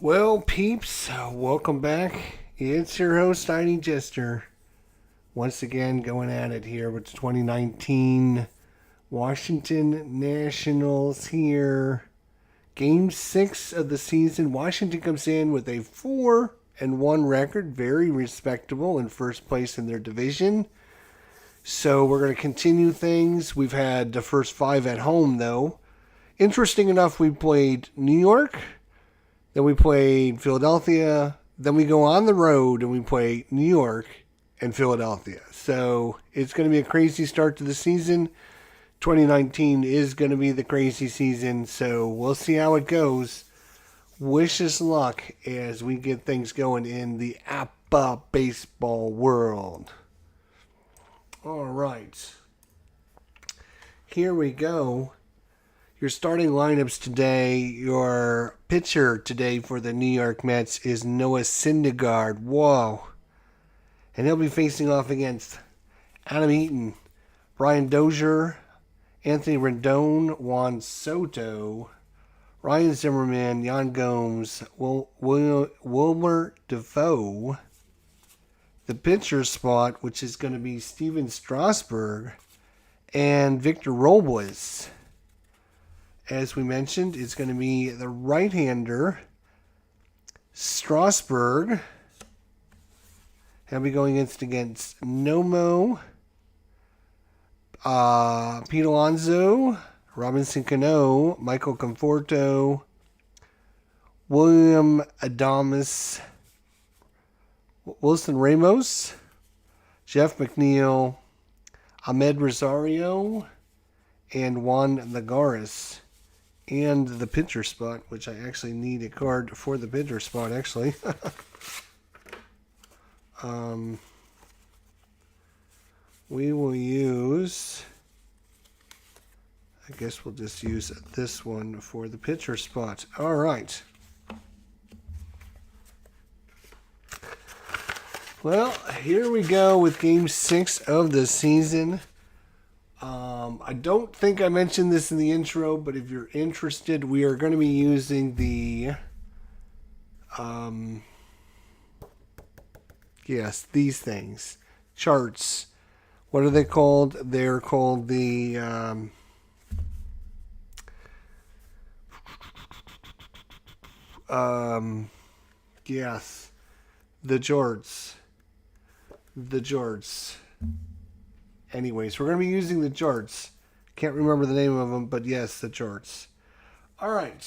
Well, peeps, welcome back. It's your host, Tiny Jester. Once again, going at it here with the 2019 Washington Nationals here. Game 6 of the season. Washington comes in with a 4-1 record. Very respectable in first place in their division. So we're going to continue things. We've had the first 5 at home, though. Interesting enough, we played New York. Then we played Philadelphia. Then we go on the road and we play New York and Philadelphia. So it's going to be a crazy start to the season. 2019 is going to be the crazy season. So we'll see how it goes. Wish us luck as we get things going in the APBA baseball world. All right. Here we go. Your starting lineups today, your pitcher today for the New York Mets is Noah Syndergaard. Whoa. And he'll be facing off against Adam Eaton, Brian Dozier, Anthony Rendon, Juan Soto, Ryan Zimmerman, Yan Gomes, Wilmer Defoe. The pitcher spot, which is going to be Steven Strasburg and Victor Robles. As we mentioned, it's going to be the right-hander, Strasburg. He'll be going against Nomo, Pete Alonso, Robinson Cano, Michael Conforto, William Adames, Wilson Ramos, Jeff McNeil, Ahmed Rosario, and Juan Nagaris. And the pitcher spot, which I actually need a card for the pitcher spot, actually. We will use, I guess we'll just use this one for the pitcher spot. All right. Well, here we go with Game 6 of the season. I don't think I mentioned this in the intro, but if you're interested, we are going to be using the, these things, charts. What are they called? They're called the, the charts. The charts. Anyways, we're going to be using the charts. Can't remember the name of them, but yes, the charts. All right.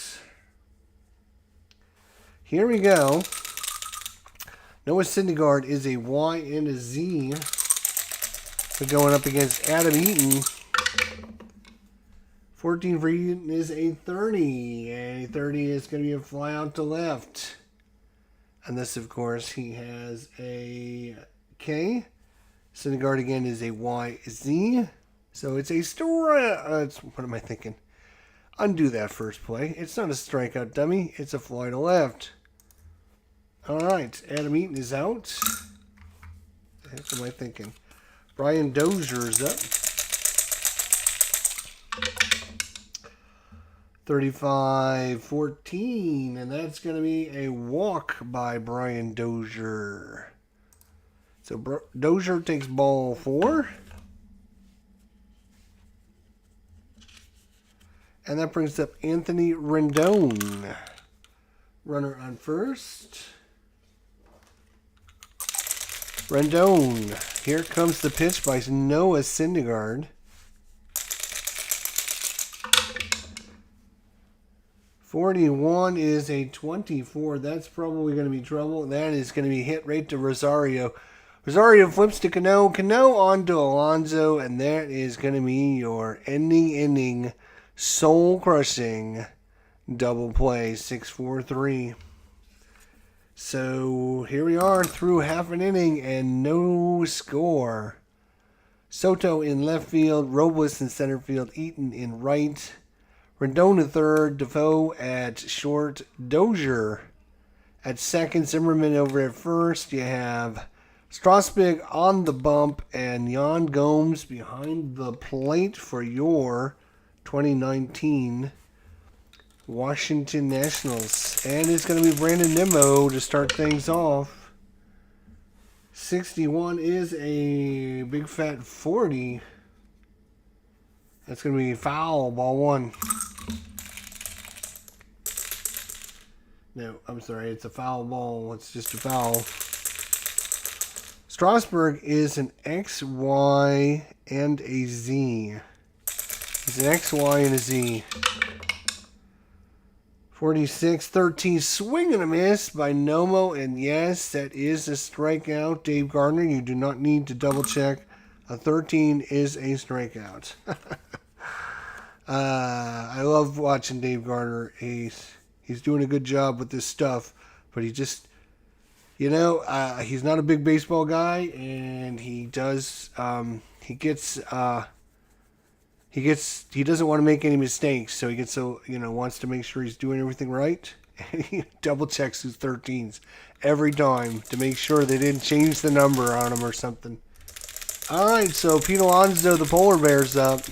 Here we go. Noah Syndergaard is a Y and a Z. We're going up against Adam Eaton. 14 for Eaton is a 30. And a 30 is going to be a fly out to left. And this, of course, he has a K. Syndergaard again is a YZ. So it's a what am I thinking? Undo that first play. It's not a strikeout dummy. It's a fly to left. All right. Adam Eaton is out. What the heck am I thinking? Brian Dozier is up. 35-14. And that's going to be a walk by Brian Dozier. So Dozier takes ball 4. And that brings up Anthony Rendon. Runner on first. Rendon. Here comes the pitch by Noah Syndergaard. 41 is a 24. That's probably going to be trouble. That is going to be hit right to Rosario. Rosario flips to Cano. Cano on to Alonso. And that is going to be your ending inning, soul-crushing double play. 6-4-3. So here we are through half an inning and no score. Soto in left field. Robles in center field. Eaton in right. Rendon at third. Defoe at short. Dozier at second. Zimmerman over at first. You have Strasburg on the bump and Yan Gomes behind the plate for your 2019 Washington Nationals. And it's going to be Brandon Nimmo to start things off. 61 is a big fat 40. That's going to be foul, ball one. No, I'm sorry, it's a foul ball. It's just a foul. Strasburg is an X, Y, and a Z. He's an X, Y, and a Z. 46, 13, swing and a miss by Nomo, and yes, that is a strikeout. Dave Gardner, you do not need to double check. A 13 is a strikeout. I love watching Dave Gardner. He's doing a good job with this stuff, but he just, he's not a big baseball guy, and he does, he doesn't want to make any mistakes, so he gets wants to make sure he's doing everything right, and he double checks his 13s every time to make sure they didn't change the number on him or something. All right, so Pete Alonso, the Polar Bears up.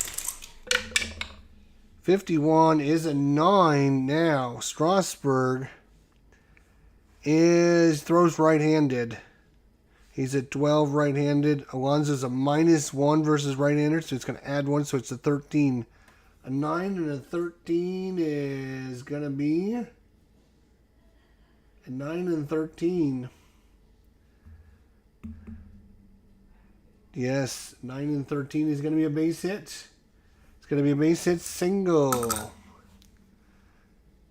51 is a 9 now. Strasburg throws right-handed. He's at 12 right-handed. Alonso's a -1 versus right-hander, so it's going to add 1, so it's a 13. A 9 and a 13 is going to be a 9 and 13. Yes, 9 and 13 is going to be a base hit. It's going to be a base hit single.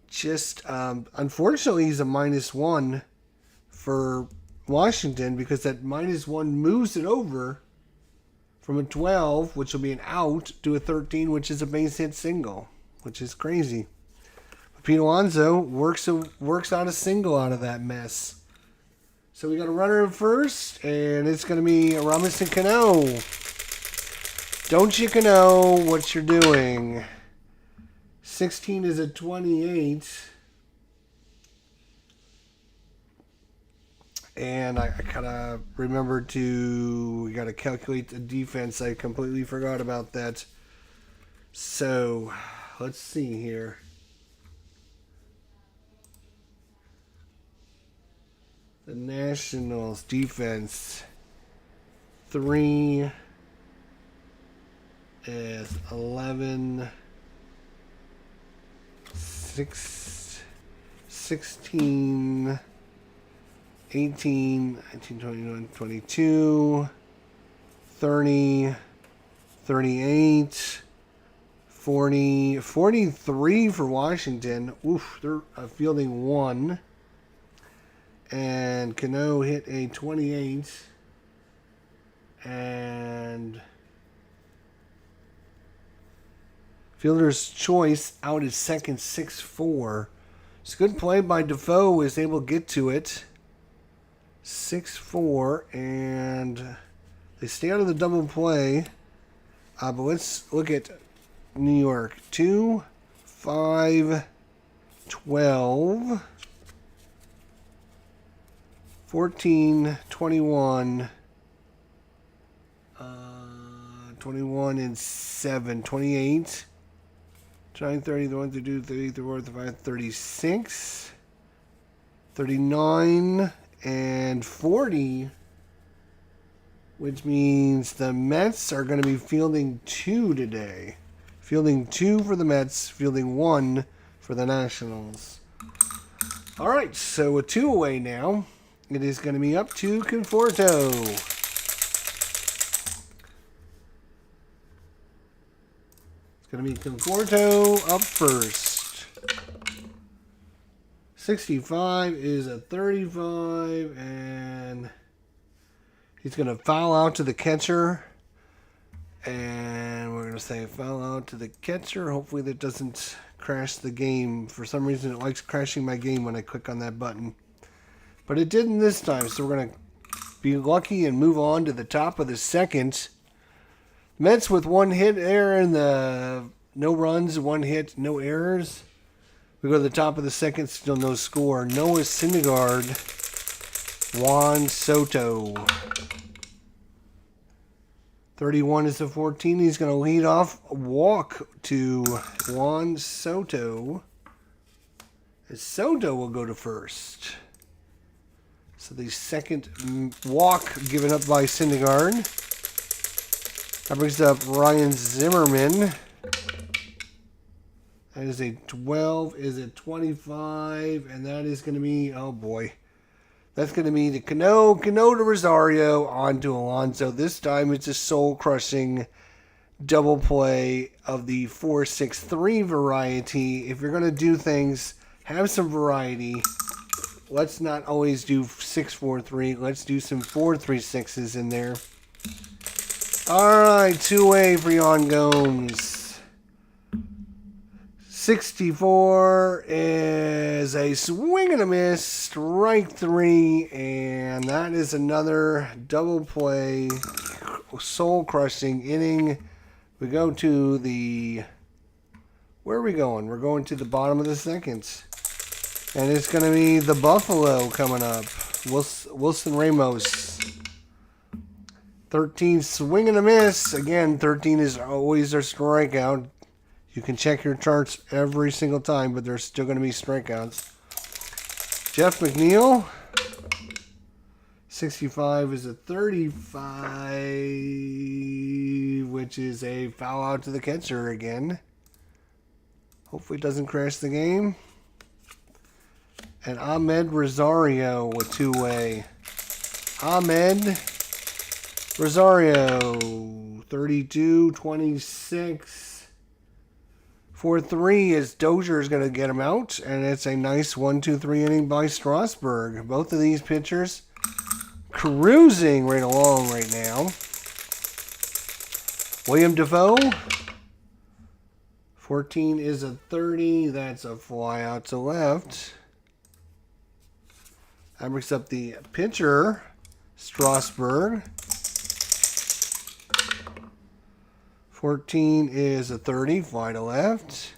Just, unfortunately, he's a -1 for Washington, because that -1 moves it over from a 12, which will be an out, to a 13, which is a base hit single, which is crazy. But Pete Alonso works out a single out of that mess. So we got a runner in first, and it's going to be Robinson Cano. Don't you know what you're doing? 16 is a 28. And I kind of remembered we got to calculate the defense. I completely forgot about that. So, let's see here. The Nationals defense. 3 is 11. 16. 18, 19, 21, 22, 30, 38, 40, 43 for Washington. Oof, they're fielding 1. And Cano hit a 28. And fielder's choice out at second, 6-4. It's a good play by Defoe, is able to get to it. 6-4, and they stay out of the double play. But let's look at New York. 2, 5, 12, 14, 21, 21 and 7, 28, 9, 30, 1, 2, 3, 4, 5, 36, 39, and 40, which means the Mets are going to be fielding 2 today. Fielding 2 for the Mets, fielding 1 for the Nationals. All right, so with 2 away now, it is going to be up to Conforto. It's going to be Conforto up first. 65 is a 35, and he's going to foul out to the catcher. And we're going to say foul out to the catcher. Hopefully that doesn't crash the game. For some reason it likes crashing my game when I click on that button. But it didn't this time, so we're going to be lucky and move on to the top of the second. Mets with 1 hit there in the no runs, 1 hit, no errors. We go to the top of the second, still no score. Noah Syndergaard, Juan Soto. 31 is a 14. He's going to lead off a walk to Juan Soto. As Soto will go to first. So the second walk given up by Syndergaard. That brings up Ryan Zimmerman. That is a 12, is a 25, and that is going to be, oh boy. That's going to be the Cano to Rosario onto Alonso. This time it's a soul-crushing double play of the 4-6-3 variety. If you're going to do things, have some variety. Let's not always do 6-4-3. Let's do some 4-3-6s in there. All right, two-way for Yan Gomes. 64 is a swing and a miss, strike 3, and that is another double play, soul-crushing inning. We go to the, where are we going? We're going to the bottom of the second. And it's going to be the Buffalo coming up. Wilson Ramos. 13, swing and a miss. Again, 13 is always their strikeout. You can check your charts every single time, but there's still going to be strikeouts. Jeff McNeil. 65 is a 35, which is a foul out to the catcher again. Hopefully it doesn't crash the game. And Ahmed Rosario with two-way. Ahmed Rosario, 32, 26. 4-3 is Dozier is going to get him out. And it's a nice 1-2-3 inning by Strasburg. Both of these pitchers cruising right along right now. William Defoe. 14 is a 30. That's a fly out to left. That brings up the pitcher, Strasburg. 14 is a 30, fly to left.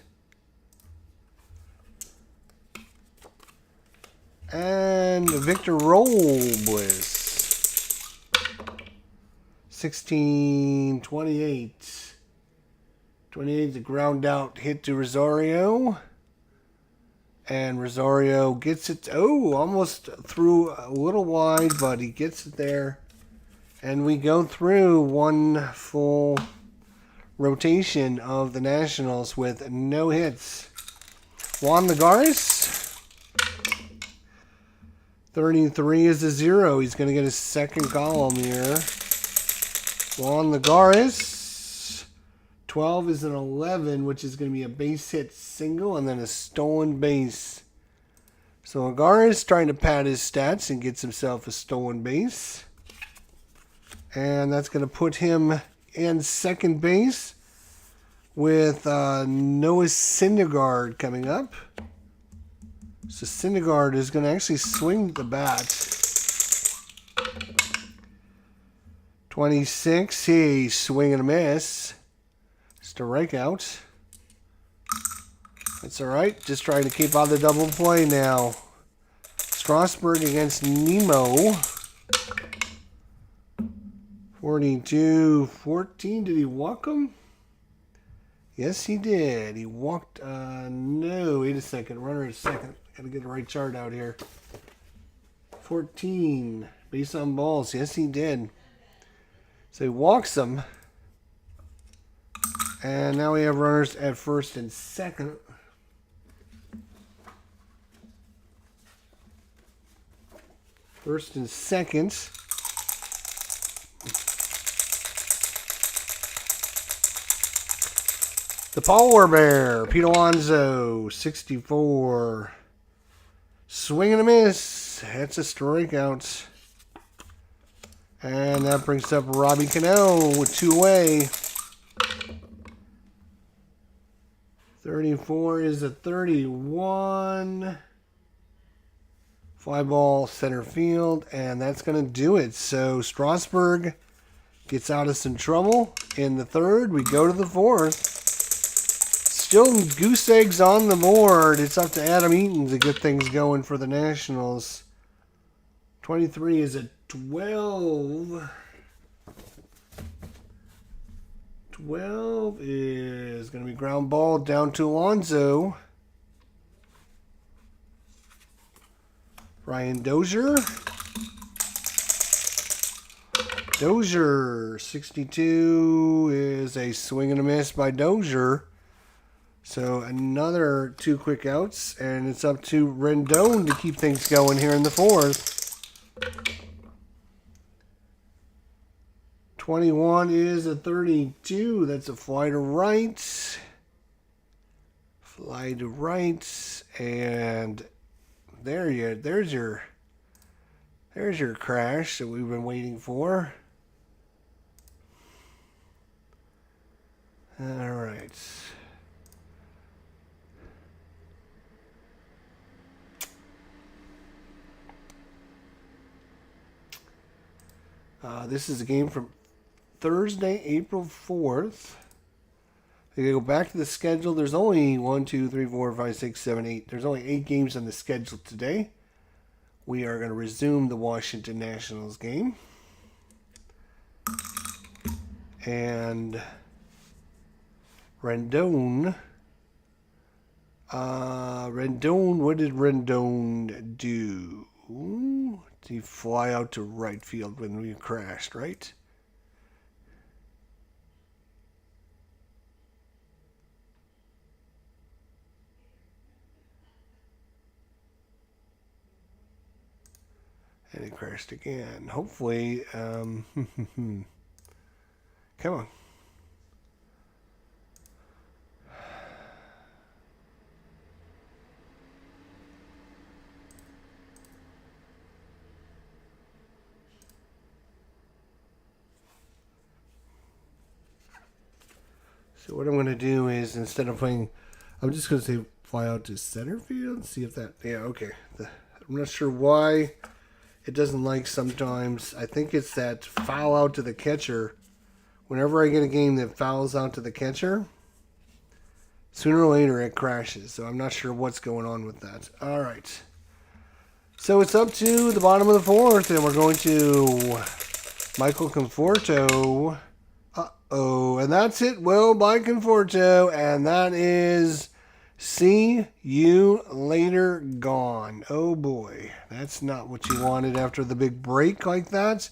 And Victor Robles. 16, 28. 28 is a ground out hit to Rosario. And Rosario gets it. Oh, almost through a little wide, but he gets it there. And we go through one full rotation of the Nationals with no hits. Juan Lagares. 33 is a 0. He's going to get his second column here. Juan Lagares. 12 is an 11, which is going to be a base hit single and then a stolen base. So Lagares trying to pad his stats and gets himself a stolen base. And that's going to put him in second base with Noah Syndergaard coming up. So Syndergaard is going to actually swing the bat. 26, he's swing and a miss. Strikeout. That's all right. Just trying to keep out the double play now. Strasburg against Nemo. 42-14. Did he walk him? Yes, he did. He walked. No, wait a second. Runner at second. Got to get the right chart out here. 14. Base on balls. Yes, he did. So he walks him. And now we have runners at first and second. First and second. The Polar Bear, Pete Alonso, 64. Swing and a miss. That's a strikeout. And that brings up Robbie Cano with two-way. 34 is a 31. Fly ball center field, and that's going to do it. So Strasburg gets out of some trouble in the third. We go to the fourth. Still goose eggs on the board. It's up to Adam Eaton to get things going for the Nationals. 23 is a 12. 12 is going to be ground ball down to Alonso. Ryan Dozier. Dozier, 62 is a swing and a miss by Dozier. So another 2 quick outs, and it's up to Rendon to keep things going here in the 4th. 21 is a 32. That's a fly to right. Fly to right, and there's your crash that we've been waiting for. All right. This is a game from Thursday, April 4th. If you go back to the schedule, there's only 1, 2, 3, 4, 5, 6, 7, 8. There's only 8 games on the schedule today. We are going to resume the Washington Nationals game. And Rendon. What did Rendon do? Did he fly out to right field when we crashed, right? And he crashed again. Hopefully, come on. So what I'm going to do is, instead of playing, I'm just going to say fly out to center field. See if that, yeah, okay. I'm not sure why it doesn't like sometimes. I think it's that foul out to the catcher. Whenever I get a game that fouls out to the catcher, sooner or later it crashes. So I'm not sure what's going on with that. All right. So it's up to the bottom of the 4th, and we're going to Michael Conforto. Uh-oh, and that's it, Will, by Conforto, and that is see you later gone. Oh boy, that's not what you wanted after the big break like that.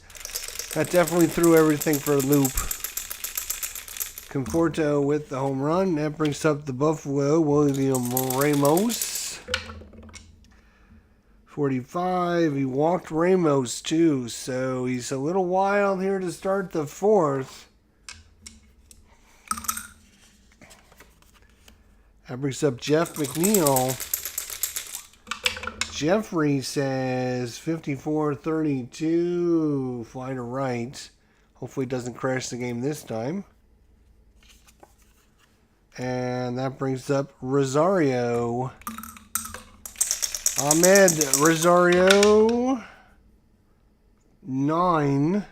That definitely threw everything for a loop. Conforto with the home run. That brings up the Buffalo, William Ramos. 45, he walked Ramos too, so he's a little wild here to start the 4th. That brings up Jeff McNeil. Jeffrey says 54-32, fly to right. Hopefully it doesn't crash the game this time. And that brings up Rosario. Ahmed Rosario, 9.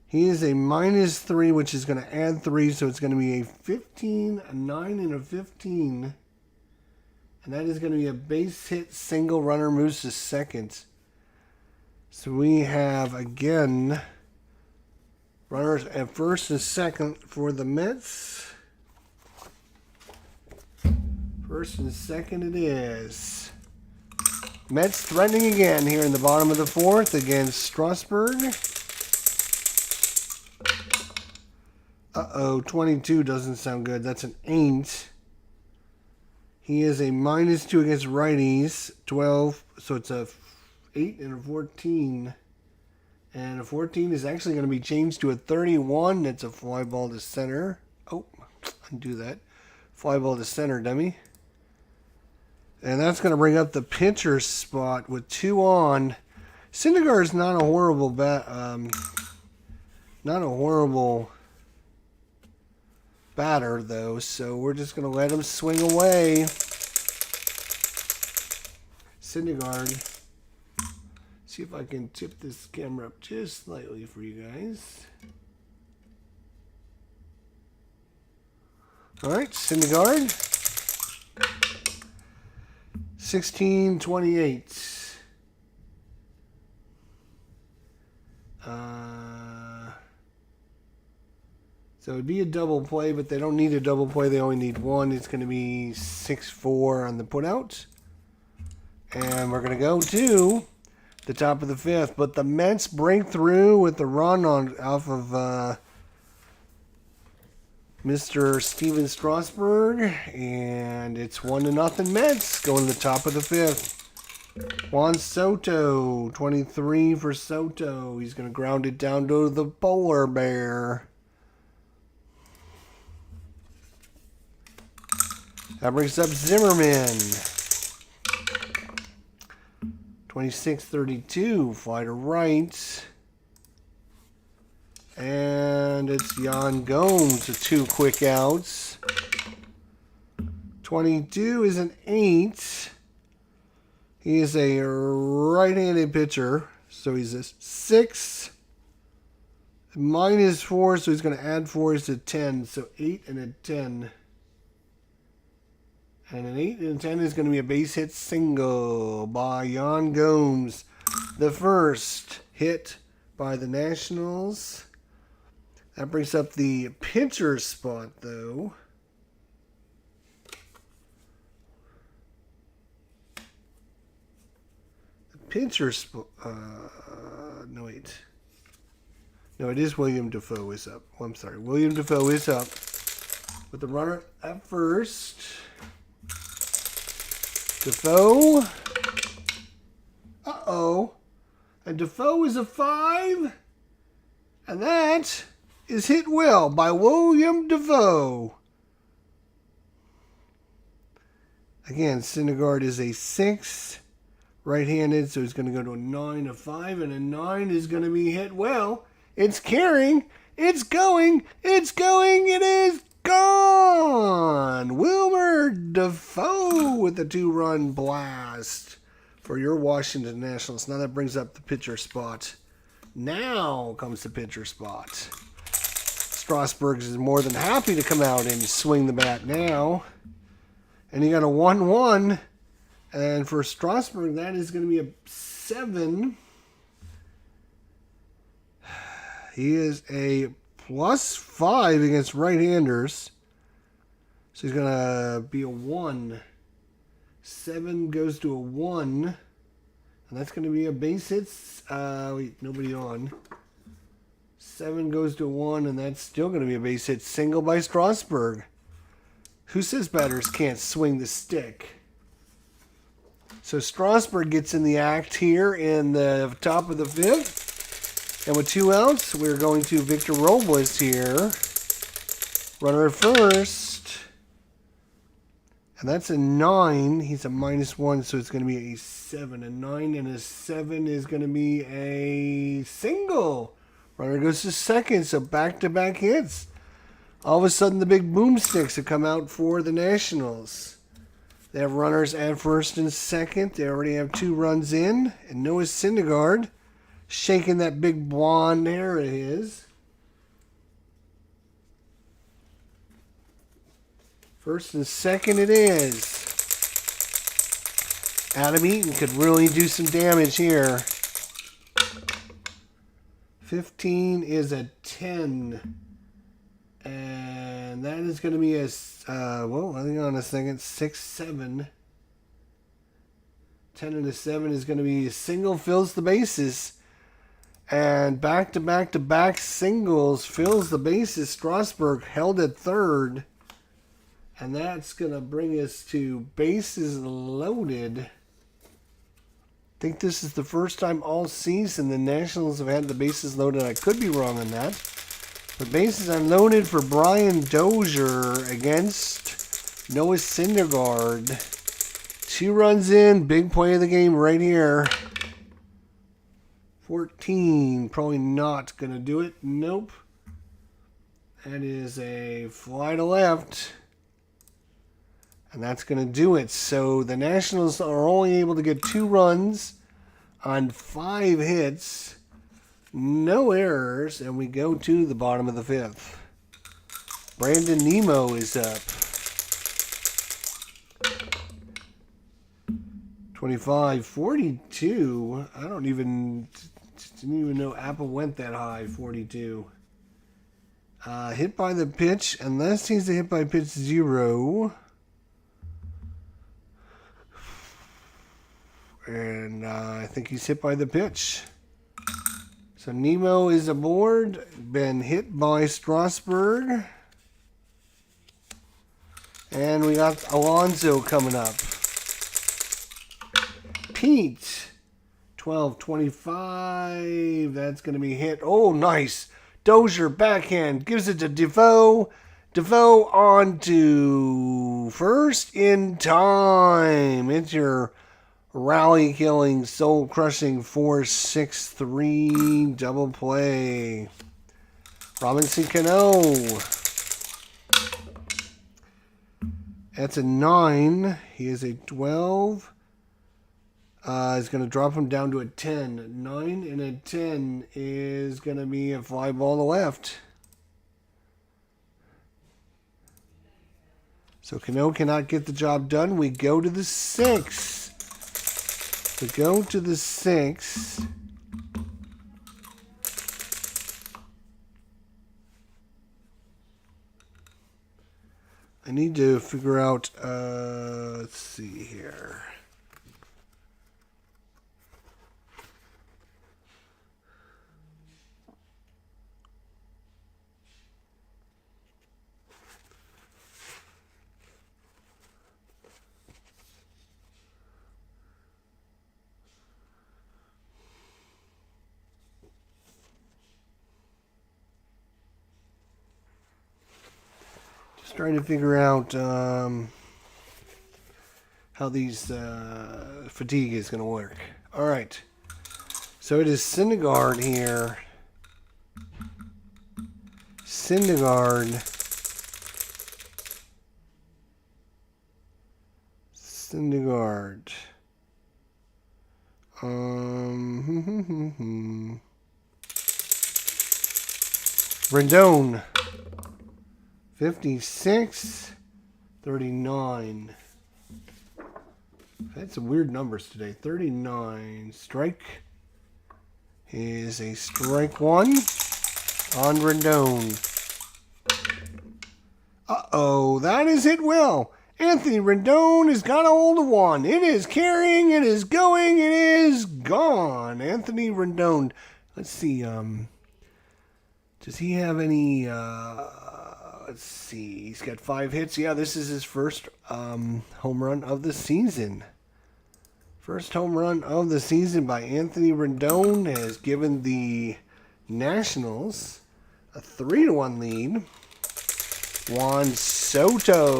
He is a -3, which is going to add 3, so it's going to be a 15, a 9, and a 15. And that is going to be a base hit single, runner moves to second. So we have, again, runners at first and second for the Mets. First and second it is. Mets threatening again here in the bottom of the 4th against Strasburg. Uh-oh, 22 doesn't sound good. That's an 8. He is a -2 against righties, 12. So it's a 8 and a 14. And a 14 is actually going to be changed to a 31. That's a fly ball to center. Oh, undo that. Fly ball to center, dummy. And that's going to bring up the pitcher spot with 2 on. Syndergaard is not a horrible batter, though, so we're just going to let him swing away. Syndergaard. See if I can tip this camera up just slightly for you guys. All right, Syndergaard. 16-28. So it'd be a double play, but they don't need a double play. They only need 1. It's going to be 6-4 on the putout. And we're going to go to the top of the fifth. But the Mets break through with the run off of Mr. Steven Strasburg. And it's 1-0 Mets going to the top of the fifth. Juan Soto, 23 for Soto. He's going to ground it down to the polar bear. That brings up Zimmerman. 26-32, fly to right. And it's Yan Gomes with 2 quick outs. 22 is an 8. He is a right-handed pitcher, so he's a 6. -4, so he's going to add 4 is a 10, so 8 and a 10. And an 8 and a 10 is going to be a base hit single by Yan Gomes. The first hit by the Nationals. That brings up the pitcher spot, though. The pitcher spot. No, wait. No, it is William Defoe is up. Oh, I'm sorry. William Defoe is up with the runner at first. Defoe. Uh-oh. And Defoe is a 5. And that is hit well by William Defoe. Again, Syndergaard is a 6. Right-handed, so he's going to go to a 9, a 5, and a 9 is going to be hit well. It's carrying. It's going. It's going. It is gone. Wilmer Defoe with a 2-run blast for your Washington Nationals. Now that brings up the pitcher spot. Now comes the pitcher spot. Strasburg is more than happy to come out and swing the bat now. And he got a 1-1. And for Strasburg, that is going to be a 7. He is a +5 against right-handers. So he's going to be a 1. 7 goes to a 1. And that's going to be a base hits. Wait, nobody on. 7 goes to a 1, and that's still going to be a base hit single by Strasburg. Who says batters can't swing the stick? So Strasburg gets in the act here in the top of the fifth. And with 2 outs, we're going to Victor Robles here. Runner at first. And that's a 9. He's a -1, so it's going to be a 7. A 9 and a 7 is going to be a single. Runner goes to second, so back-to-back hits. All of a sudden, the big boomsticks have come out for the Nationals. They have runners at first and second. They already have 2 runs in. And Noah Syndergaard shaking that big blonde hair of his. First and second it is. Adam Eaton could really do some damage here. 15 is a 10. And that is going to be a, well, hang on a second, 6, 7. 10 and a 7 is going to be a single, fills the bases. And back-to-back-to-back singles fills the bases. Strasburg held at third. And that's going to bring us to bases loaded. I think this is the first time all season the Nationals have had the bases loaded. I could be wrong on that. But bases unloaded for Brian Dozier against Noah Syndergaard. 2 runs in. Big play of the game right here. 14. Probably not going to do it. Nope. That is a fly to left. And that's going to do it. So the Nationals are only able to get 2 runs on 5 hits. No errors. And we go to the bottom of the 5th. Brandon Nimmo is up. 25-42. I didn't even know APBA went that high. 42. Hit by the pitch. Unless he's a hit by pitch 0. And I think he's hit by the pitch. So Nemo is aboard. Been hit by Strasburg. And we got Alonso coming up. Pete. 12-25. That's going to be hit. Oh, nice. Dozier backhand. Gives it to Defoe. Defoe on to first in time. It's your rally-killing, soul-crushing 4-6-3 double play. Robinson Cano. That's a 9. He is a 12. Is going to drop him down to a 10. 9 and a 10 is going to be a fly ball to left. So Cano cannot get the job done. We go to the 6. We go to the 6. I need to figure out, let's see here. Trying to figure out how these fatigue is going to work. All right. So it is Syndergaard here. Syndergaard. Rendon. 56, 39. I've had some weird numbers today. 39. Strike is a strike one on Rendon. Uh-oh, that is hit well. Anthony Rendon has got a hold of one. It is carrying, it is going, it is gone. Anthony Rendon. Let's see, does he have any, let's see. He's got 5 hits. Yeah, this is his first home run of the season. First home run of the season by Anthony Rendon has given the Nationals a 3-1 lead. Juan Soto.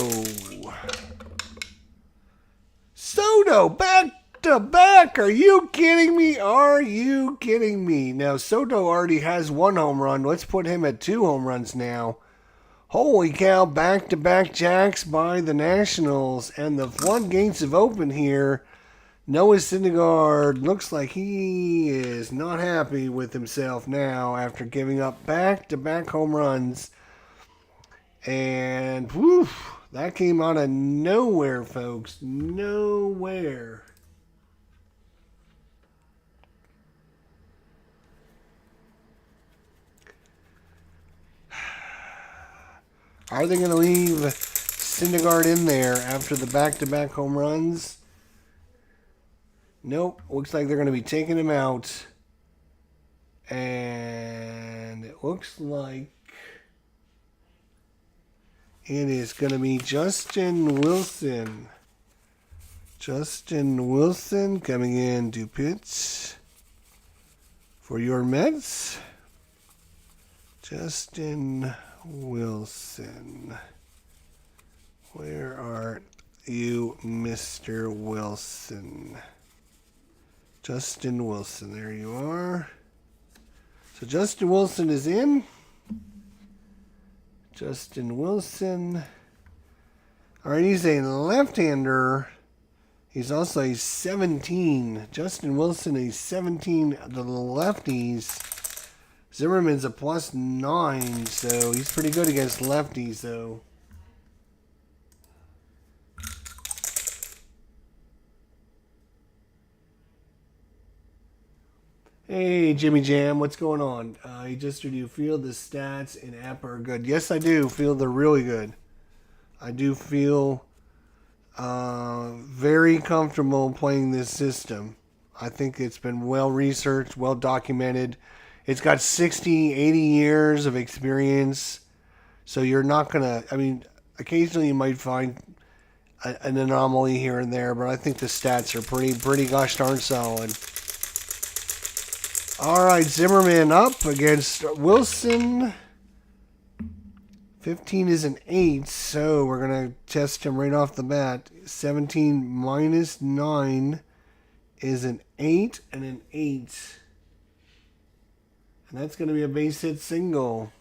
Soto back to back. Are you kidding me? Are you kidding me? Now, Soto already has 1 home run. Let's put him at 2 home runs now. Holy cow, back-to-back jacks by the Nationals, and the floodgates have opened here. Noah Syndergaard looks like he is not happy with himself now after giving up back-to-back home runs. And, whew, that came out of nowhere, folks. Nowhere. Are they going to leave Syndergaard in there after the back-to-back home runs? Nope. Looks like they're going to be taking him out. And it looks like it is going to be Justin Wilson. Justin Wilson coming in to pitch for your Mets. Justin Wilson. Where are you, Mr. Wilson? Justin Wilson. There you are. So Justin Wilson is in. Justin Wilson. All right, he's a left-hander. He's also a 17. Justin Wilson, a 17 to the lefties. Zimmerman's a +9, so he's pretty good against lefties, though. Hey, Jimmy Jam, what's going on? Do you feel the stats in APBA are good? Yes, I do feel they're really good. I do feel Very comfortable playing this system. I think it's been well researched, well documented. It's got 60, 80 years of experience. So you're not going to, I mean, occasionally you might find an anomaly here and there, but I think the stats are pretty gosh darn solid. All right, Zimmerman up against Wilson. 15 is an 8, so we're going to test him right off the bat. 17 minus 9 is an 8 and an 8. And that's going to be a base hit single.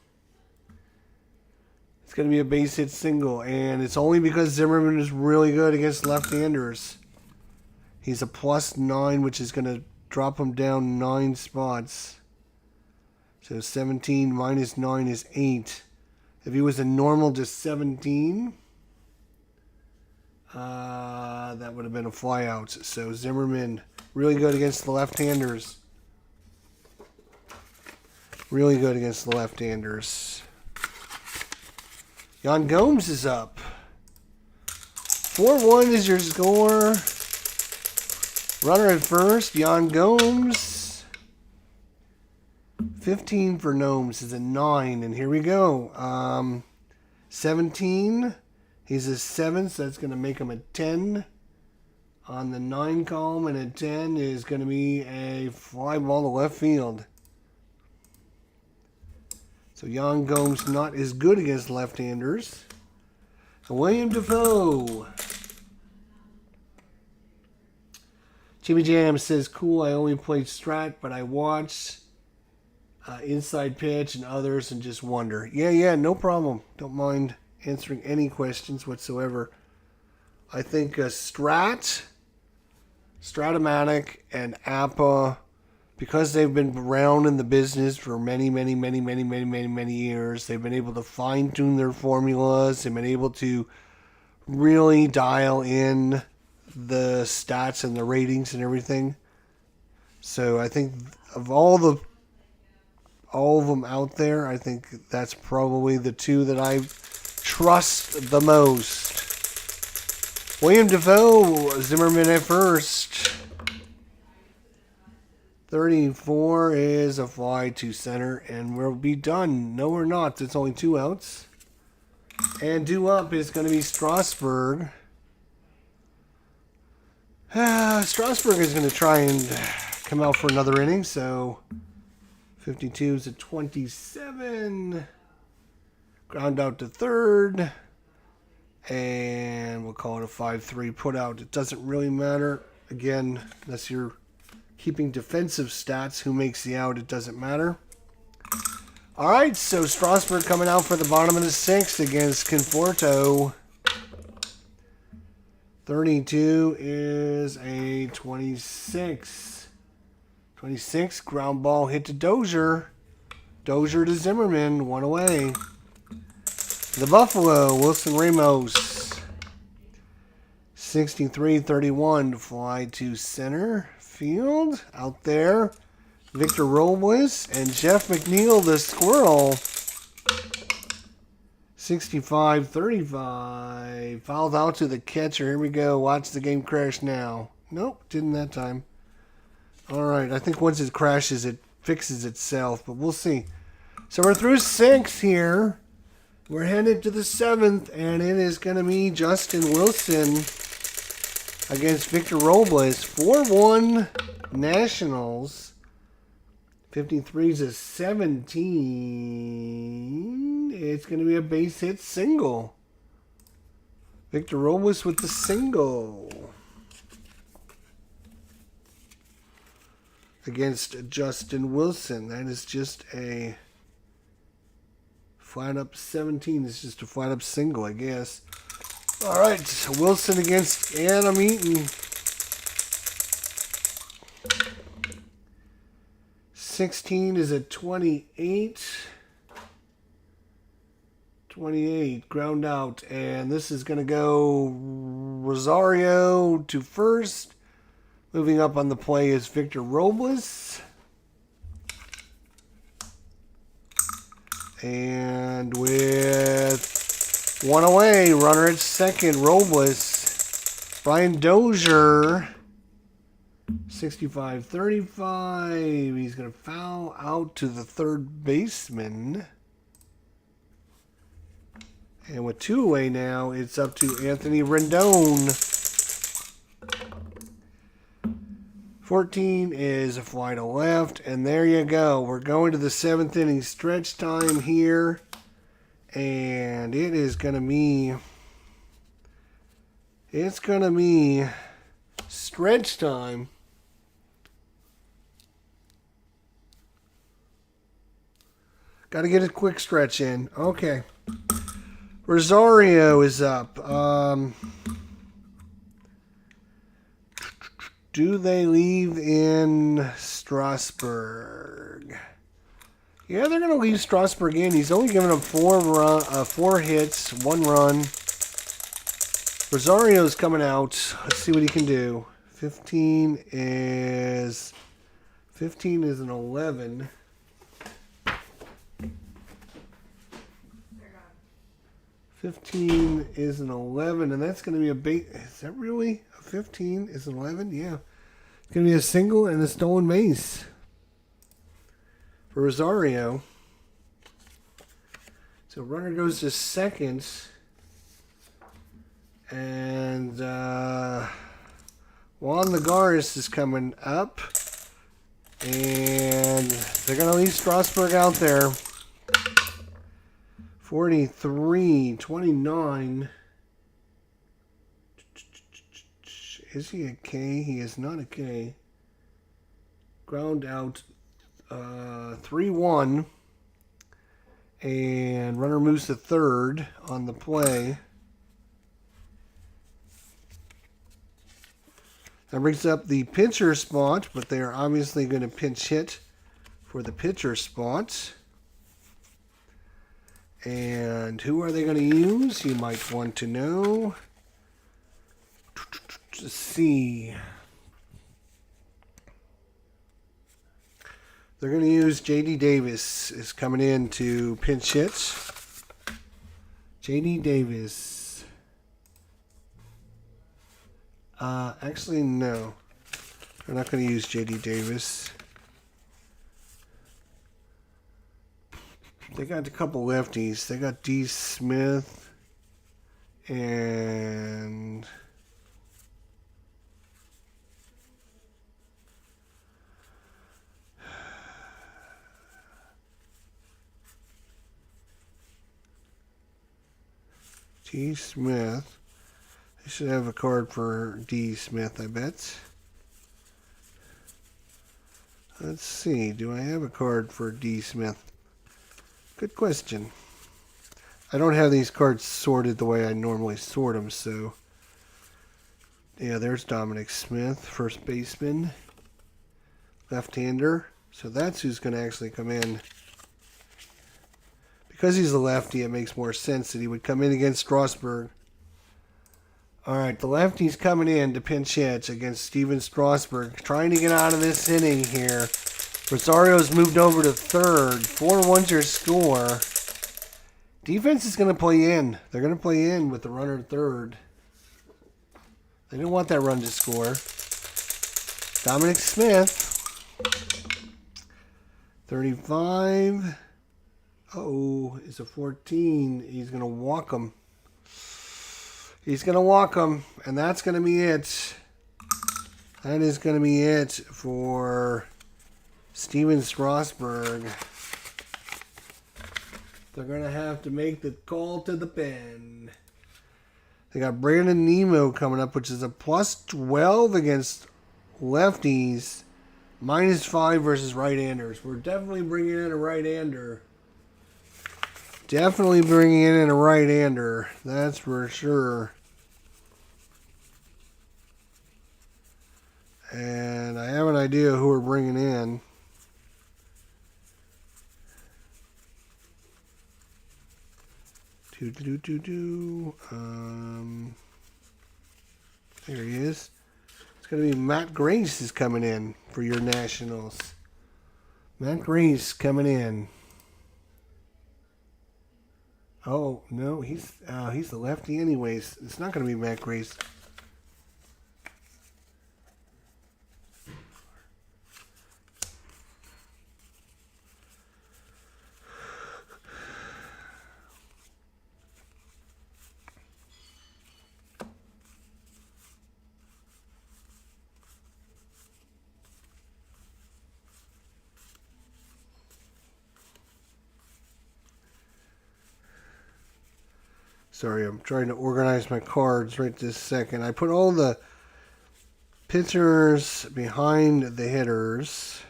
It's going to be a base hit single, and it's only because Zimmerman is really good against left-handers. He's a plus 9, which is going to drop him down 9 spots. So 17 minus 9 is 8. If he was a normal to 17, that would have been a flyout. So Zimmerman, really good against the left-handers. Really good against the left-handers. Jan Gomes is up. 4-1 is your score. Runner at first, Jan Gomes. 15 for Gnomes is a 9, and here we go. 17, he's a 7, so that's going to make him a 10 on the 9 column, and a 10 is going to be a fly ball to left field. So Jan Gomes not as good against left-handers. William Defoe. Jimmy Jam says, cool, I only played Strat, but I watched Inside Pitch and others and just wonder. Yeah, no problem. Don't mind answering any questions whatsoever. I think Strat, Stratomatic, and APBA, because they've been around in the business for many years, they've been able to fine-tune their formulas. They've been able to really dial in the stats and the ratings and everything. So I think of all of them out there, I think that's probably the two that I trust the most. William Defoe, Zimmerman at first. 34 is a fly to center, and we'll be done. No, we're not. It's only 2 outs. And due up is going to be Strasburg. Strasburg is going to try and come out for another inning, so 52 is a 27. Ground out to third. And we'll call it a 5-3 put out. It doesn't really matter. Again, unless you're keeping defensive stats, who makes the out, it doesn't matter. All right, so Strasburg coming out for the bottom of the 6th against Conforto. 32 is a 26. 26, ground ball hit to Dozier. Dozier to Zimmerman, 1 away. The Buffalo, Wilson Ramos. 63-31, fly to center field. Out there, Victor Robles and Jeff McNeil, the squirrel. 65-35. Fouled out to the catcher. Here we go. Watch the game crash now. Nope, didn't that time. All right, I think once it crashes, it fixes itself, but we'll see. So we're through 6 here. We're headed to the 7th, and it is going to be Justin Wilson against Victor Robles. 4-1 Nationals. 53 is a 17. It's going to be a base hit single. Victor Robles with the single. Against Justin Wilson. That is just a flat up 17. It's just a flat up single, I guess. All right, so Wilson against Adam Eaton. 16 is a 28. 28, ground out. And this is going to go Rosario to first. Moving up on the play is Victor Robles. And with 1 away, runner at second, Robles. Brian Dozier, 65-35. He's going to foul out to the third baseman. And with 2 away now, it's up to Anthony Rendon. 14 is a fly to left. And there you go. We're going to the 7th inning stretch time here. And it is going to be... It's going to be stretch time. Got to get a quick stretch in. Okay. Rosario is up. Do they leave in Strasburg? Yeah, they're going to leave Strasburg in. He's only given up 4 hits, 1 run. Rosario's coming out. Let's see what he can do. 15 is an 11. 15 is an 11, and that's going to be a bait. Is that really a 15? Is an 11? Yeah. It's going to be a single and a stolen base for Rosario. So runner goes to second. And Juan Lagares is coming up. And they're going to leave Strasburg out there. 43-29. Is he a K? He is not a K. Ground out 3-1. And runner moves to third on the play. That brings up the pitcher spot, but they are obviously going to pinch hit for the pitcher spot. And who are they going to use? You might want to know. Let's see. They're going to use J.D. Davis is coming in to pinch hit. J.D. Davis. Actually, no. They're not going to use J.D. Davis. They got a couple lefties. They got D. Smith and D. Smith. They should have a card for D. Smith, I bet. Let's see. Do I have a card for D. Smith? Good question. I don't have these cards sorted the way I normally sort them, so... Yeah, there's Dominic Smith, first baseman. Left-hander. So that's who's going to actually come in. Because he's a lefty, it makes more sense that he would come in against Strasburg. Alright, the lefty's coming in to pinch hit against Steven Strasburg. Trying to get out of this inning here. Rosario's moved over to third. 4-1's your score. Defense is going to play in. They're going to play in with the runner at third. They didn't want that run to score. Dominic Smith. 35. Uh-oh, it's a 14. He's going to walk him. He's going to walk him, and that's going to be it. That is going to be it for Steven Strasburg. They're going to have to make the call to the pen. They got Brandon Nemo coming up, which is a plus 12 against lefties. Minus 5 versus right-handers. We're definitely bringing in a right-hander. Definitely bringing in a right-hander. That's for sure. And I have an idea who we're bringing in. There he is. It's going to be Matt Grace is coming in for your Nationals. Matt Grace coming in. Oh, no, he's the lefty anyways. It's not going to be Matt Grace. Sorry, I'm trying to organize my cards right this second. I put all the pitchers behind the hitters.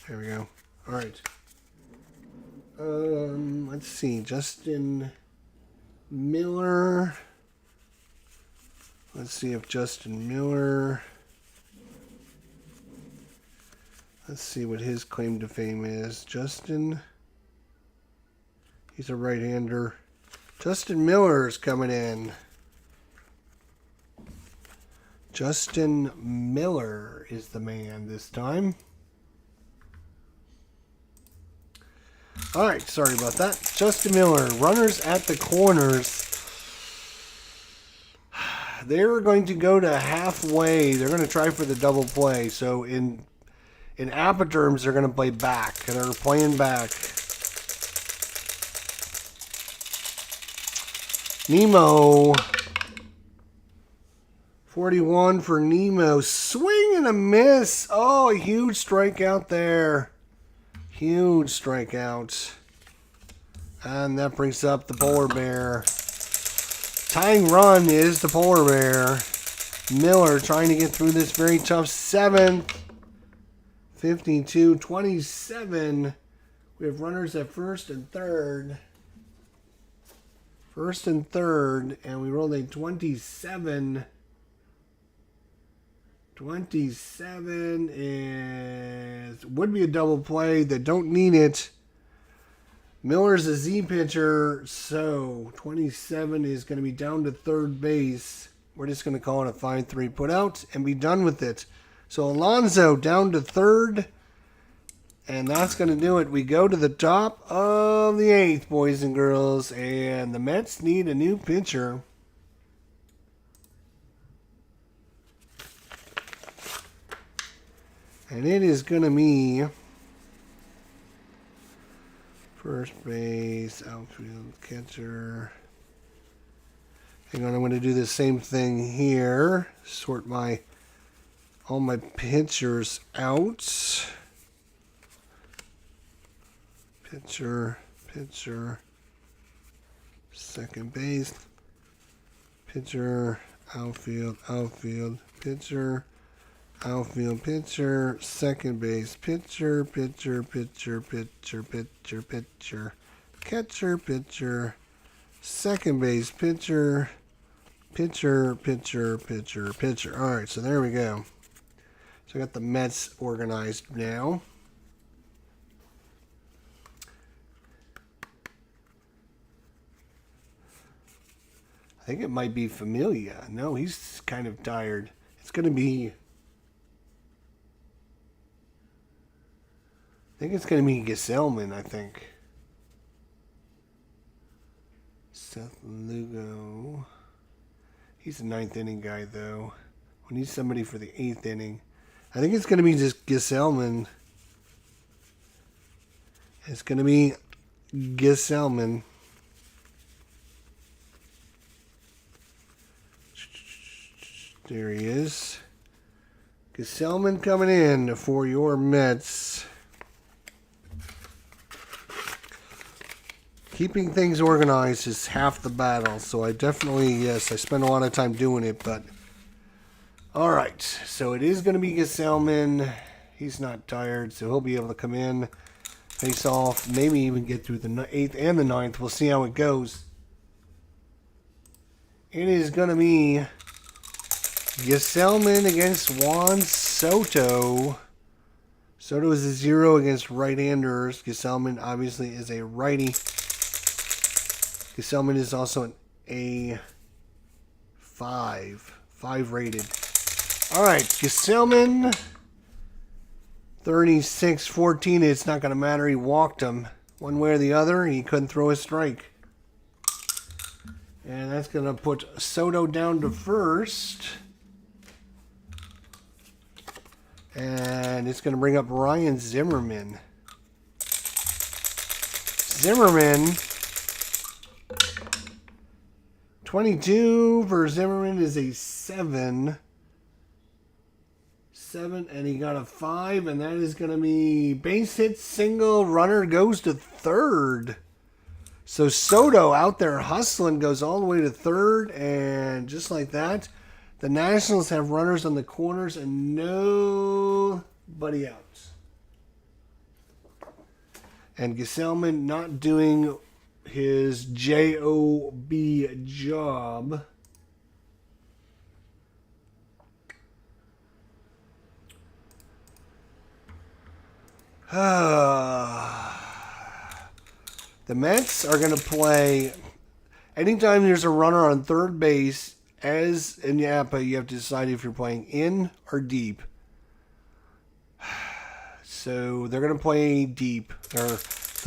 There we go. All right. Let's see. Justin Miller. Let's see if Justin Miller. Let's see what his claim to fame is. Justin. He's a right-hander. Justin Miller is coming in. Justin Miller is the man this time. All right, sorry about that. Justin Miller, runners at the corners. They're going to go to halfway. They're going to try for the double play. So in APBA terms, they're going to play back. They're playing back. Nemo. 41 for Nemo. Swing and a miss. Oh, a huge strikeout there. Huge strikeout. And that brings up the polar bear. Tying run is the polar bear. Miller trying to get through this very tough seventh. 52-27. We have runners at first and third. First and third. And we rolled a 27. 27 is would be a double play. They don't need it. Miller's a Z pitcher, so 27 is going to be down to third base. We're just going to call it a 5-3 put out and be done with it. So Alonso down to third, and that's going to do it. We go to the top of the eighth, boys and girls, and the Mets need a new pitcher. And it is going to be first base, outfield, catcher. Hang on, I'm going to do the same thing here. Sort all my pitchers out. Pitcher, second base, pitcher, outfield, pitcher. Outfield pitcher, second base pitcher, catcher pitcher, second base pitcher, pitcher. All right, so there we go. So I got the Mets organized now. I think it might be Familia. No, he's kind of tired. It's going to be... I think it's going to be Gesellman, I think. Seth Lugo. He's a ninth inning guy, though. We need somebody for the eighth inning. I think it's going to be just Gesellman. It's going to be Gesellman. There he is. Gesellman coming in for your Mets. Keeping things organized is half the battle, so I definitely, yes, I spend a lot of time doing it, but... Alright, so it is going to be Gesellman. He's not tired, so he'll be able to come in, face off, maybe even get through the 8th and the 9th. We'll see how it goes. It is going to be Gesellman against Juan Soto. Soto is a 0 against right-handers. Gesellman obviously is a righty. Gesellman is also an A5. 5 rated. Alright, Gesellman. 36-14. It's not going to matter. He walked him. One way or the other, he couldn't throw a strike. And that's going to put Soto down to first. And it's going to bring up Ryan Zimmerman. Zimmerman... 22 for Zimmerman is a 7. 7, and he got a 5, and that is going to be base hit, single, runner goes to third. So Soto out there hustling, goes all the way to third, and just like that, the Nationals have runners on the corners and nobody out. And Gesellman not doing his job job. The Mets are going to play. Anytime there's a runner on third base, as in the APBA, you have to decide if you're playing in or deep. So they're going to play deep. They'll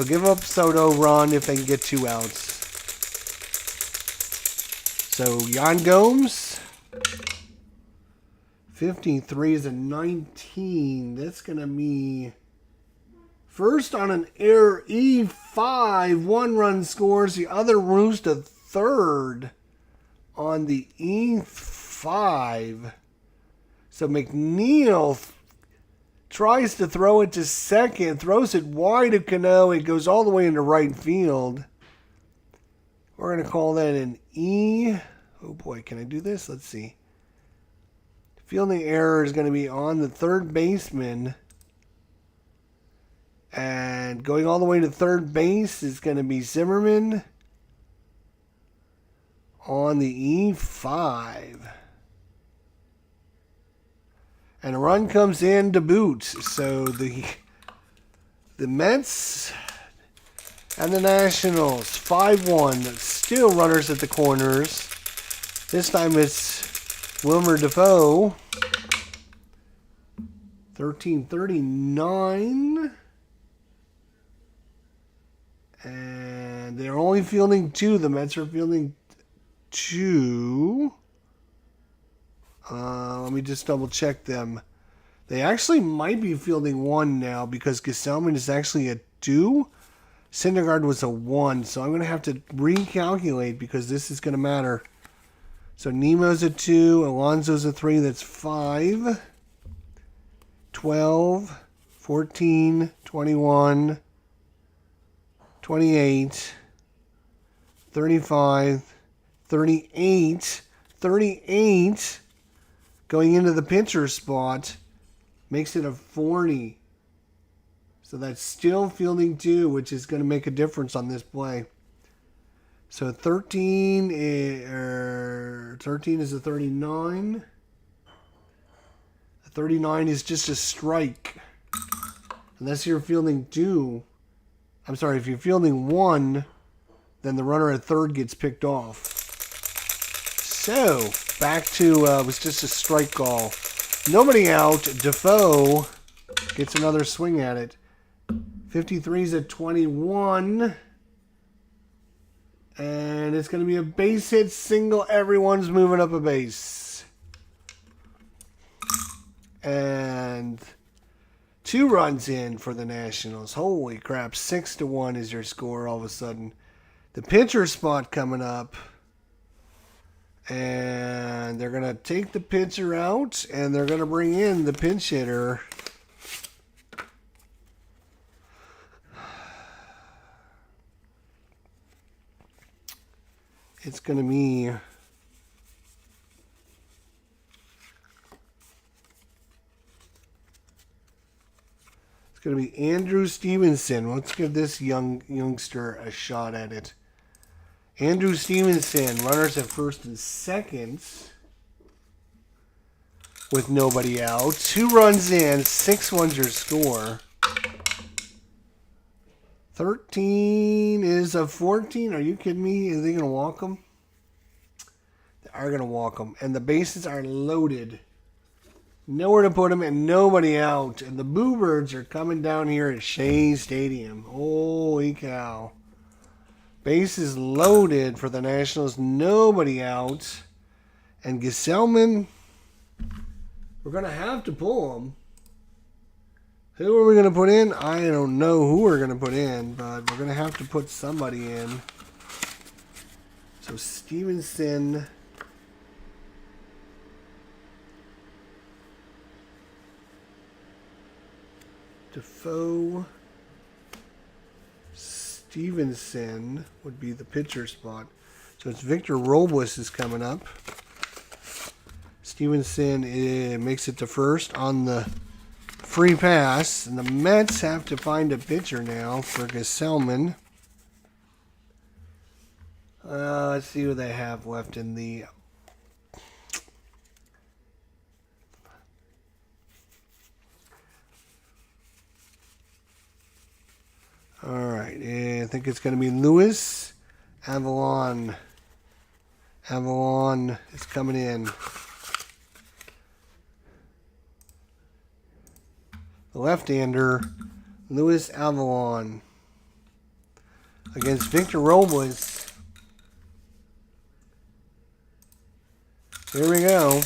give up Soto run if they can get 2 outs. So Yan Gomes, 53 is a 19. That's going to be first on an error E5. 1 run scores. The other moves to third on the E5. So McNeil tries to throw it to second, throws it wide of Cano. It goes all the way into right field. We're going to call that an E. Oh boy, can I do this? Let's see. Fielding error is going to be on the third baseman. And going all the way to third base is going to be Zimmerman on the E5. And a run comes in to boot. So the Mets and the Nationals, 5-1. Still runners at the corners. This time it's Wilmer Defoe. 13:39. And they're only fielding 2. The Mets are fielding 2. Let me just double check them. They actually might be fielding 1 now because Gesellman is actually a 2. Syndergaard was a 1. So I'm going to have to recalculate because this is going to matter. So Nemo's a 2. Alonso's a 3. That's 5. 12. 14. 21. 28. 35. 38. 38. Going into the pitcher spot makes it a 40. So that's still fielding 2, which is going to make a difference on this play. So 13 is a 39. A 39 is just a strike. Unless you're fielding 2. I'm sorry, if you're fielding 1, then the runner at third gets picked off. So, back to, it was just a strike call. Nobody out. Defoe gets another swing at it. 53's at 21. And it's going to be a base hit single. Everyone's moving up a base. And 2 runs in for the Nationals. Holy crap. 6-1 is your score all of a sudden. The pitcher spot coming up. And they're going to take the pitcher out, and they're going to bring in the pinch hitter. It's going to be Andrew Stevenson. Let's give this youngster a shot at it. Andrew Stevenson, runners at first and second with nobody out. 2 runs in, 6-1's your score. 13 is a 14. Are you kidding me? Are they going to walk him? They are going to walk him. And the bases are loaded. Nowhere to put him and nobody out. And the Boo Birds are coming down here at Shea Stadium. Holy cow. Bases loaded for the Nationals. Nobody out. And Gesellman, we're going to have to pull him. Who are we going to put in? I don't know who we're going to put in, but we're going to have to put somebody in. So Stevenson. Defoe. Stevenson would be the pitcher spot. So it's Victor Robles is coming up. Stevenson makes it to first on the free pass. And the Mets have to find a pitcher now for Gesellman. Let's see what they have left in the... All right, I think it's going to be Lewis Avalon. Avalon is coming in. The left-hander, Lewis Avalon, against Victor Robles. Here we go.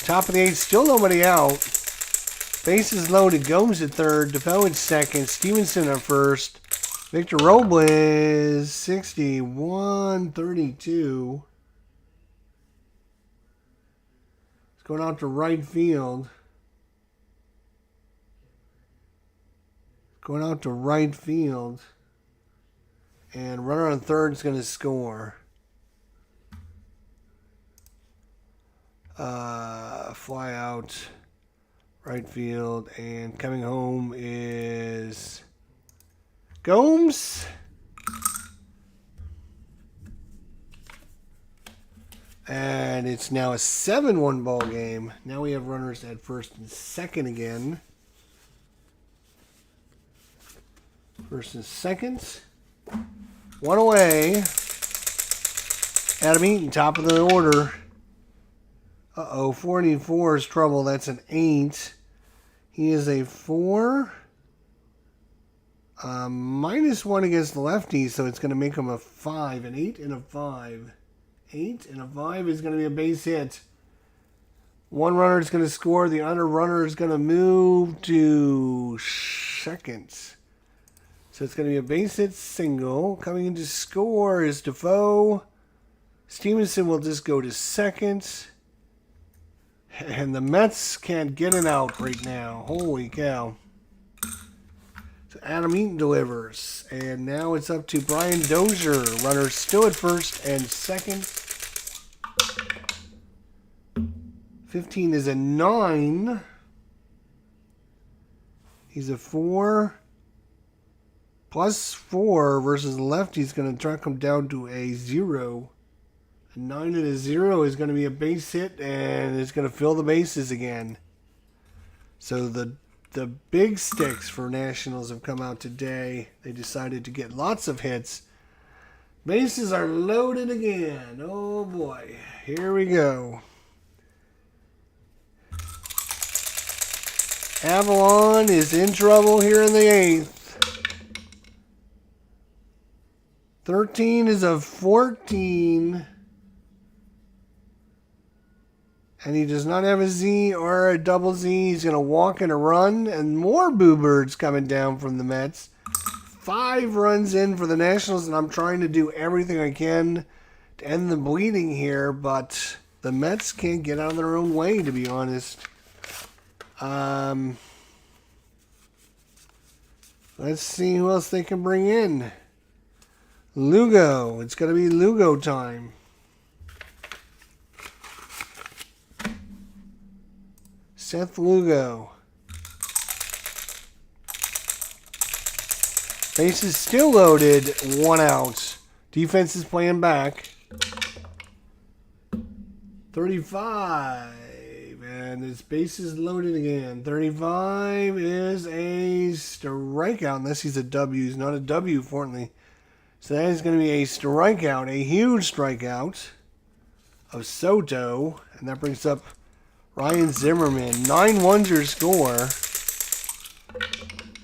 Top of the eighth, still nobody out. Bases loaded, Gomes at third, Defoe at second, Stevenson at first. Victor Robles, 61-32. It's going out to right field. Going out to right field. And runner on third is going to score. Fly out. Right field, and coming home is Gomes. And it's now a 7-1 ball game. Now we have runners at first and second again. First and second. One away. Adam Eaton, top of the order. 44 is trouble. That's an 8. He is a 4. -1 against the lefty, so it's going to make him a 5. An 8 and a 5. 8 and a 5 is going to be a base hit. One runner is going to score. The other runner is going to move to second. So it's going to be a base hit single. Coming in to score is Defoe. Stevenson will just go to second. And the Mets can't get it out right now. Holy cow. So Adam Eaton delivers. And now it's up to Brian Dozier. Runners still at first and second. 15 is a 9. He's a 4. +4 versus the lefty is going to track him down to a 0. A 9 and a 0 is going to be a base hit, and it's going to fill the bases again. So the big sticks for Nationals have come out today. They decided to get lots of hits. Bases are loaded again. Oh boy. Here we go. Avalon is in trouble here in the 8th. 13 is a 14. And he does not have a Z or a double Z. He's going to walk and a run. And more Boo Birds coming down from the Mets. 5 runs in for the Nationals. And I'm trying to do everything I can to end the bleeding here. But the Mets can't get out of their own way, to be honest. Let's see who else they can bring in. Lugo. It's going to be Lugo time. Seth Lugo. Bases still loaded. 1 out. Defense is playing back. 35. And his bases loaded again. 35 is a strikeout. Unless he's a W. He's not a W, fortunately. So that is going to be a strikeout. A huge strikeout of Soto. And that brings up Ryan Zimmerman. 9-1's your score.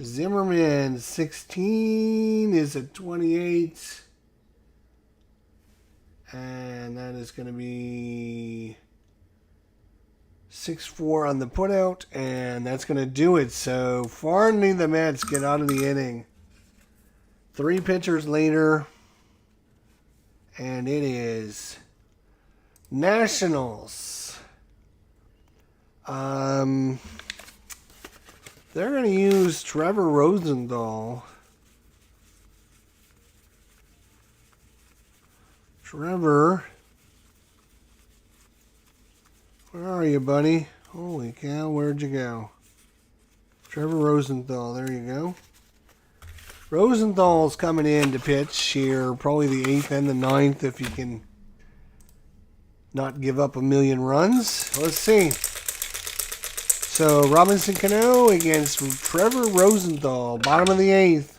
Zimmerman, 16 is a 28. And that is going to be 6-4 on the putout. And that's going to do it. So finally the Mets get out of the inning. 3 pitchers later. And it is Nationals. They're going to use Trevor Rosendahl. Trevor. Where are you, buddy? Holy cow, where'd you go? Trevor Rosenthal, there you go. Rosenthal's coming in to pitch here, probably the 8th and the 9th if you can not give up a million runs. Let's see. So Robinson Cano against Trevor Rosenthal, bottom of the 8th.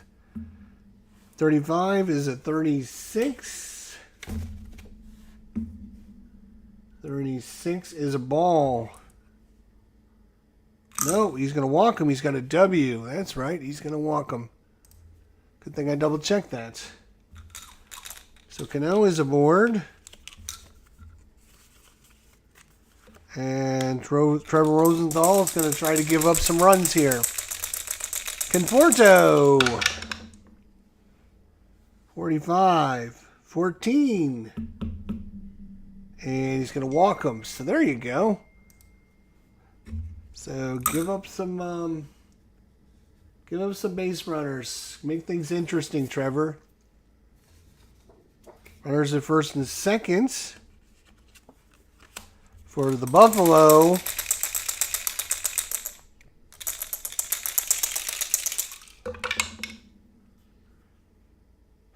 35 is a 36. 36 is a ball. No, he's going to walk him. He's got a W. That's right. He's going to walk him. Good thing I double-checked that. So Cano is aboard. And Trevor Rosenthal is going to try to give up some runs here. Conforto. 45. 14. And he's going to walk him. So there you go. So give up some base runners. Make things interesting, Trevor. Runners at first and second. For the Buffalo.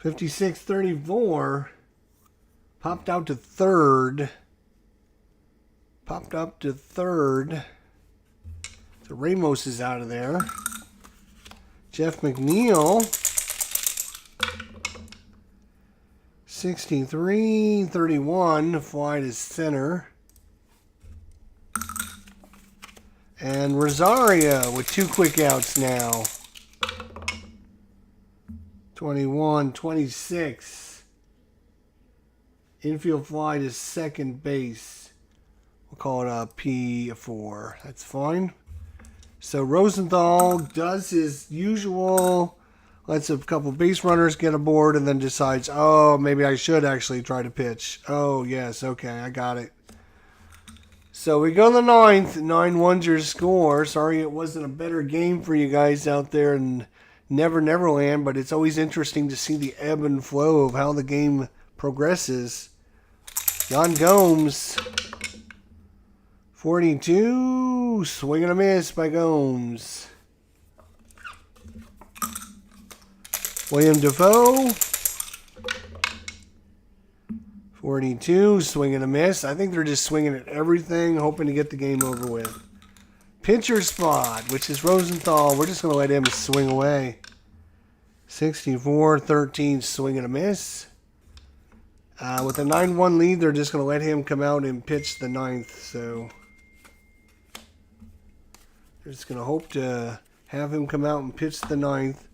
$56.34. Popped out to third. Popped up to third. So Ramos is out of there. Jeff McNeil. 63-31. Fly to center. And Rosario with 2 quick outs now. 21-26. Infield fly to second base. We'll call it a P4. That's fine. So Rosenthal does his usual, lets a couple base runners get aboard, and then decides, oh, maybe I should actually try to pitch. Oh, yes, okay, I got it. So we go to the 9th. 9-1's your score. Sorry it wasn't a better game for you guys out there in Neverland, but it's always interesting to see the ebb and flow of how the game progresses. Jan Gomes. 42. Swing and a miss by Gomes. William Defoe. 42. Swing and a miss. I think they're just swinging at everything, hoping to get the game over with. Pitcher spot, which is Rosenthal. We're just going to let him swing away. 64-13. Swing and a miss. With a 9-1 lead, they're just going to let him come out and pitch the 9th. So they're just going to hope to have him come out and pitch the 9th.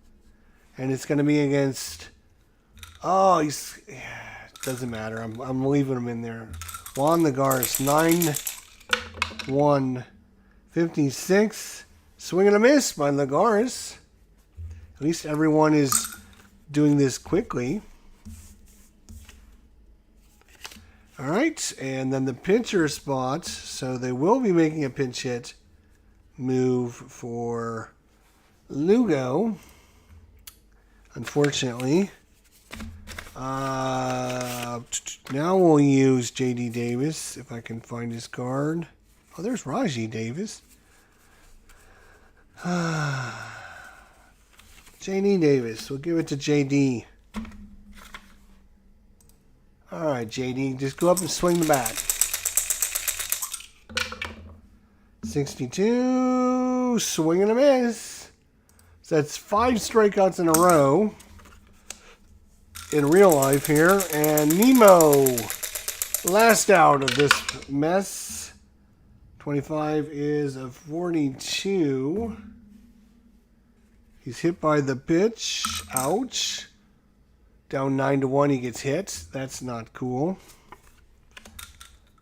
And it's going to be against... Oh, he's... Doesn't matter. I'm leaving him in there. Juan Lagares. 9-1. 56. Swing and a miss by Lagares. At least everyone is doing this quickly. All right, and then the pitcher spot. So they will be making a pinch hit move for Lugo. Unfortunately. Now we'll use J.D. Davis, if I can find his card. Oh, there's Raji Davis. J.D. Davis. We'll give it to J.D. All right, J.D. Just go up and swing the bat. 62. Swing and a miss. So that's 5 strikeouts in a row. In real life here. And Nemo. Last out of this mess. 25 is a 42. He's hit by the pitch. Ouch. Down 9-1, he gets hit. That's not cool.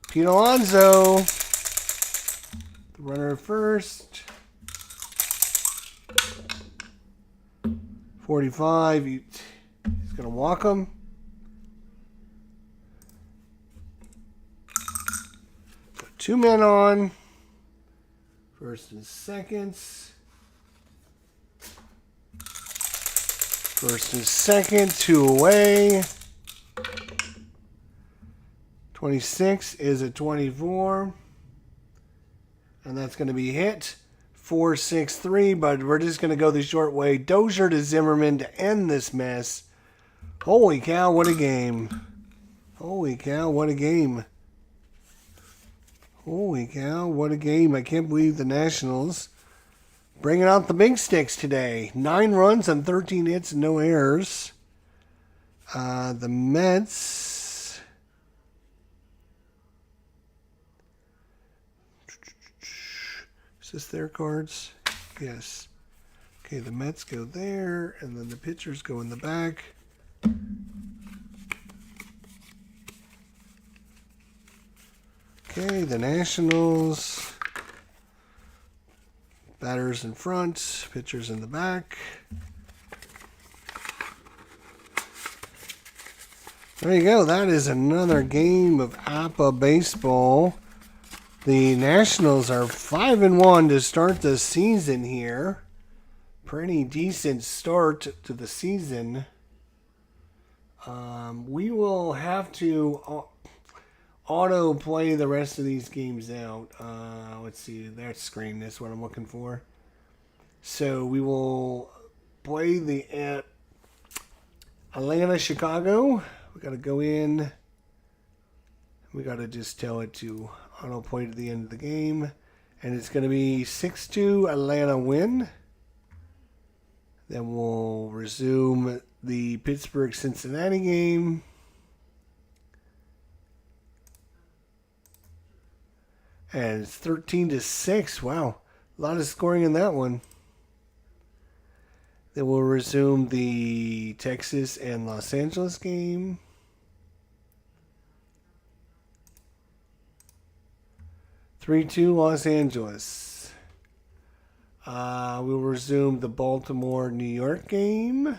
Pete Alonso. The runner at first. 45. He's going to walk him. Got 2 men on. First and seconds. First and second, 2 away. 26 is a 24. And that's going to be hit. 4-6-3, but we're just going to go the short way. Dozier to Zimmerman to end this mess. Holy cow, what a game. Holy cow, what a game. Holy cow, what a game. I can't believe the Nationals bringing out the big sticks today. 9 runs on 13 hits and no errors. The Mets. Is this their cards? Yes. Okay, the Mets go there, and then the pitchers go in the back. Okay, the Nationals. Batters in front, pitchers in the back. There you go. That is another game of APBA baseball. The Nationals are 5-1 to start the season here. Pretty decent start to the season. We will have to auto play the rest of these games out. Let's see, that screen is what I'm looking for. So we will play the Atlanta, Chicago. We got to go in. We got to just tell it to auto play to the end of the game. And it's going to be 6-2 Atlanta win. Then we'll resume the Pittsburgh-Cincinnati game. And it's 13-6. Wow. A lot of scoring in that one. Then we'll resume the Texas and Los Angeles game. (3-2) Los Angeles. We'll resume the Baltimore-New York game.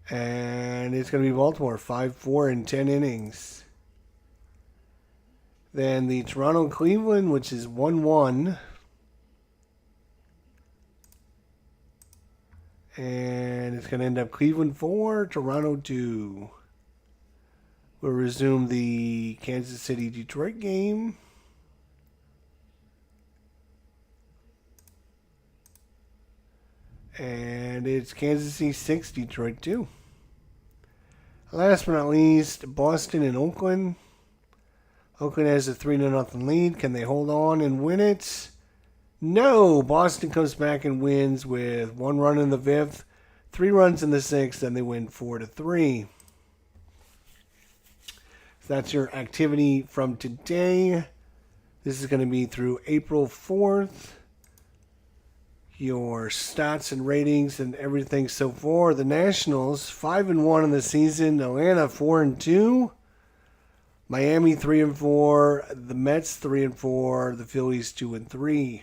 And it's going to be Baltimore, 5-4 in 10 innings. Then the Toronto-Cleveland, which is 1-1. And it's going to end up Cleveland 4, Toronto 2. We'll resume the Kansas City-Detroit game. And it's Kansas City 6, Detroit 2. Last but not least, Boston and Oakland. Oakland has a 3-0 lead. Can they hold on and win it? No. Boston comes back and wins with 1 run in the 5th, 3 runs in the 6th, and they win 4-3. So that's your activity from today. This is going to be through April 4th. Your stats and ratings and everything so far. The Nationals 5-1 in the season. Atlanta 4-2. Miami 3-4. The Mets 3-4. The Phillies 2-3.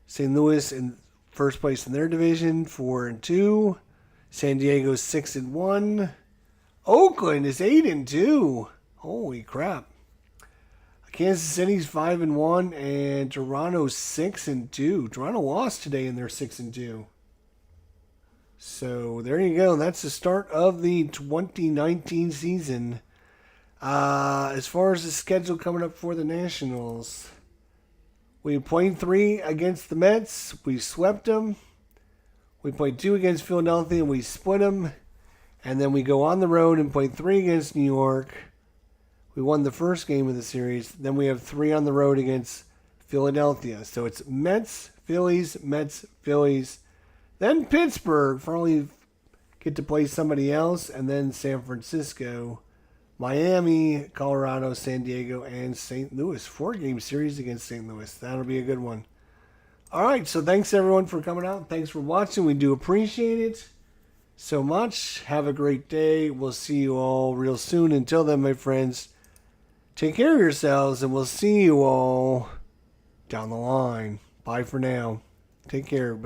St. Louis in first place in their division 4-2. San Diego 6-1. Oakland is 8-2. Holy crap. Kansas City's 5-1 and Toronto's 6-2. Toronto lost today and they're 6-2. So there you go. That's the start of the 2019 season. As far as the schedule coming up for the Nationals, we played 3 against the Mets. We swept them. We played 2 against Philadelphia and we split them. And then we go on the road and play 3 against New York. We won the first game of the series. Then we have 3 on the road against Philadelphia. So it's Mets, Phillies, Mets, Phillies. Then Pittsburgh. Probably get to play somebody else. And then San Francisco, Miami, Colorado, San Diego, and St. Louis. 4-game series against St. Louis. That'll be a good one. All right. So thanks, everyone, for coming out. Thanks for watching. We do appreciate it so much. Have a great day. We'll see you all real soon. Until then, my friends, take care of yourselves, and we'll see you all down the line. Bye for now. Take care, everybody.